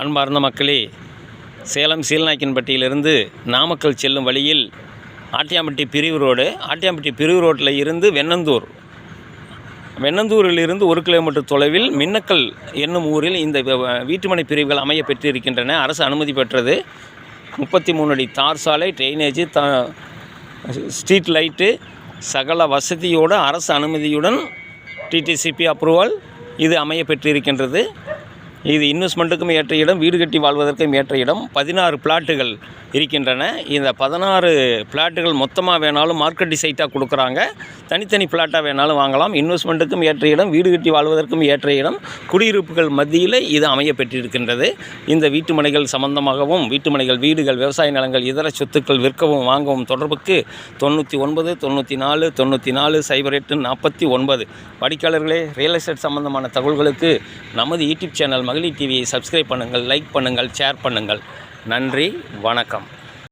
அன்பார்ந்த மக்களே, சேலம் சீலநாயக்கன்பட்டியிலிருந்து நாமக்கல் செல்லும் வழியில் ஆட்டியாம்பட்டி பிரிவு ரோட்டில் இருந்து வெண்ணந்தூரிலிருந்து 1 கிலோமீட்டர் தொலைவில் மின்னக்கல் என்னும் ஊரில் இந்த வீட்டுமனை பிரிவுகள் அமைய பெற்றிருக்கின்றன. அரசு அனுமதி பெற்றது. 33 அடி தார் சாலை, ட்ரைனேஜ், ஸ்ட்ரீட் லைட்டு, சகல வசதியோடு அரசு அனுமதியுடன் டிடிசிபி அப்ரூவல் இது அமைய பெற்றிருக்கின்றது. இது இன்வெஸ்ட்மெண்ட்டுக்கும் ஏற்ற இடம், வீடு கட்டி வாழ்வதற்கும் ஏற்ற இடம். 16 பிளாட்டுகள் இருக்கின்றன. இந்த 16 பிளாட்டுகள் மொத்தமாக வேணாலும் மார்க்கெட் சைட்டாக கொடுக்குறாங்க. தனித்தனி பிளாட்டாக வேணாலும் வாங்கலாம். இன்வெஸ்ட்மெண்ட்டுக்கும் ஏற்ற இடம், வீடு கட்டி வாழ்வதற்கும் ஏற்ற இடம், குடியிருப்புகள் மத்தியில் இது அமைய பெற்றிருக்கின்றது. இந்த வீட்டுமனைகள் சம்பந்தமாகவும் வீடுகள், விவசாய நிலங்கள், இதர சொத்துக்கள் விற்கவும் வாங்கவும் தொடர்புக்கு 99 94 94 08 49. வாடிக்கையாளர்களே, ரியல் எஸ்டேட் சம்பந்தமான தகவல்களுக்கு நமது யூடியூப் சேனல் மகளிர் டிவியை சப்ஸ்கிரைப் பண்ணுங்கள், லைக் பண்ணுங்கள், ஷேர் பண்ணுங்கள். நன்றி, வணக்கம்.